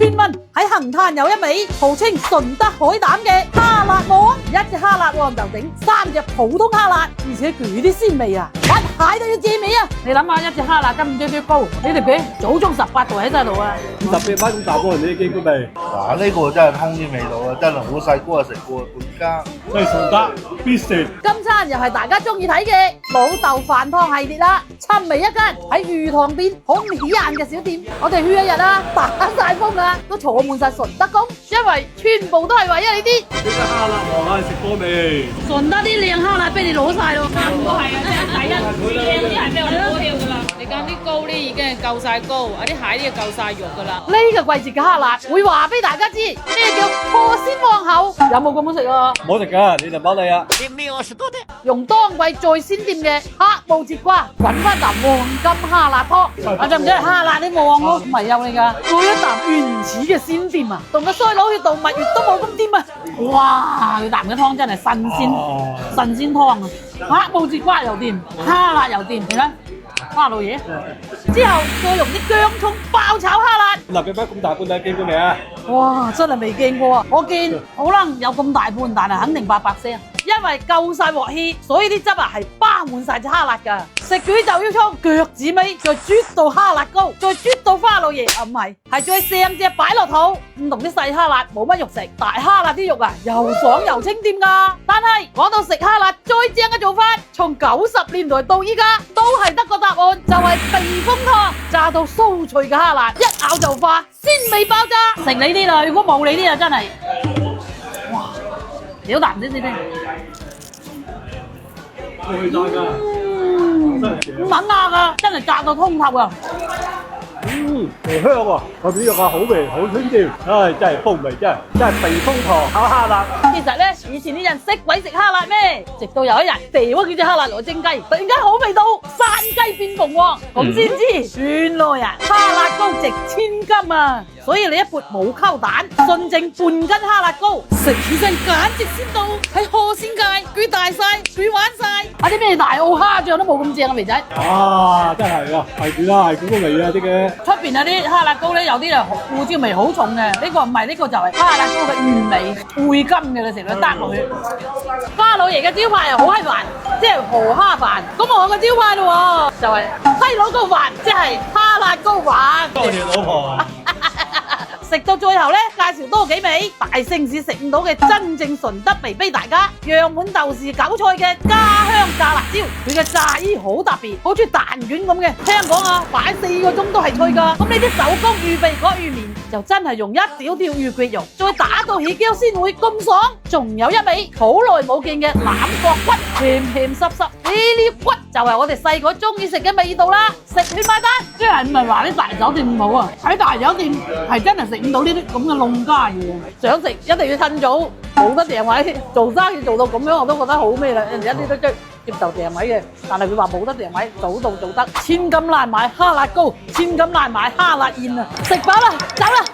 傳聞喺恒灘有一味號稱順德海膽嘅蝦辣王，一隻蝦辣王就頂3隻普通蝦辣，而且佢啲鮮味啊，乜蟹都要借味啊！你諗下，一隻蝦辣咁多高，你哋俾祖宗18度喺晒度啊！58蚊咁大個，你見過未？嗱，呢個真係通啲味道啊！真係好細個就食過，而家真係順德必食。今餐又係大家中意睇嘅老豆飯湯系列啦，尋味一間喺魚塘邊好唔起眼嘅小店，我哋去一日啦，打晒風啊，都坐滿晒順德公，因為全部都係為咗你啲。呢個蝦辣王啊，食過未？順德啲靚蝦辣俾你攞晒咯，差唔多係啊，第一靚啲係俾我哋高挑噶啦。你講啲膏咧已經係夠晒膏，啊啲蟹咧夠晒肉噶啦。呢個季節嘅蝦辣會話俾大家知咩叫破鮮皇后，有冇咁好食啊？冇食噶，你就包你啊！用當季最鮮甜嘅黑布節瓜滾翻啖黃金蝦辣湯，我就唔知係蝦辣啲黃咯，唔係有你噶，嗰一啖原始嘅鮮甜啊，同個衰佬血度蜜月都冇咁甜啊！哇，佢啖嘅湯真係神仙湯啊！黑布節瓜又甜，蝦辣又甜，你睇花老爺，之後再用啲薑葱爆炒蝦辣。嗱，俾翻咁大盤你見過未啊？哇，真係未見過啊！我見可能有咁大盤，但係肯定白聲。因為夠晒鑊氣，所以啲汁啊係包滿晒隻蝦辣噶。食佢就要沖腳趾尾，再啜到蝦辣膏，再啜到花老爺，唔係，係再成隻擺落肚。唔同啲細蝦辣冇乜肉食，大蝦辣啲肉啊又爽又清甜噶。但係講到食蝦辣最正嘅做法，從90年代到依家都係得個答案，就係避風塘炸到酥脆嘅蝦辣，一咬就化，鮮味爆炸。食你啲啦，如果冇你啲啊真係，哇！屌啖先先，我去炸㗎，唔肯壓噶，真係炸到通透啊！好香喎！我啲肉啊好味，好鮮甜，唉真係風味真係避風塘炒蝦辣。其實咧，以前啲人識鬼食蝦辣咩？直到有一日掉咗幾隻蝦辣嚟蒸雞，突然間好味道，山雞變鳳凰，咁先知原來啊蝦辣膏值1000金啊！所以你一撥冇溝蛋，純正半斤蝦辣膏，食起身簡直鮮到喺河鮮界，佢大晒，佢玩晒，啲咩大澳蝦醬都冇咁正啊，肥仔！啊，真係啊，係佢啦，係嗰個味啊啲嘅。出邊有啲蝦辣膏咧，有啲啊胡椒味好重嘅，呢個唔係，呢個就係蝦辣膏嘅原味，匯金嘅，你食得得落去。花老爺嘅招牌又好閪煩，即係河蝦飯。咁我個招牌咯喎，就係閪佬膏飯，即係蝦辣膏飯。多謝老婆。食到最後咧，介紹多幾味大城市食唔到嘅真正順德味俾大家。樣碗豆豉韭菜嘅家鄉炸辣椒，佢嘅炸衣好特別，好似蛋卷咁嘅。聽講啊，擺4個鐘都係脆噶。咁呢啲手工預備嗰魚麵就真係用一條條魚骨肉，再打到起膠先會咁爽。仲有一味好耐冇見嘅欖角骨，甜甜濕濕，呢啲骨就係我哋細個中意食嘅味道啦。食去買單，即係唔係話啲大酒店唔好啊？喺大酒店係真係食唔到呢啲咁嘅弄家嘢，想食一定要趁早，冇得訂位。做生意做到咁樣我都覺得好咩啦，人哋一啲都接受訂位嘅，但係佢話冇得訂位，早到做得。千金難買蝦辣膏，千金難買蝦辣宴啊！食飽啦，走啦！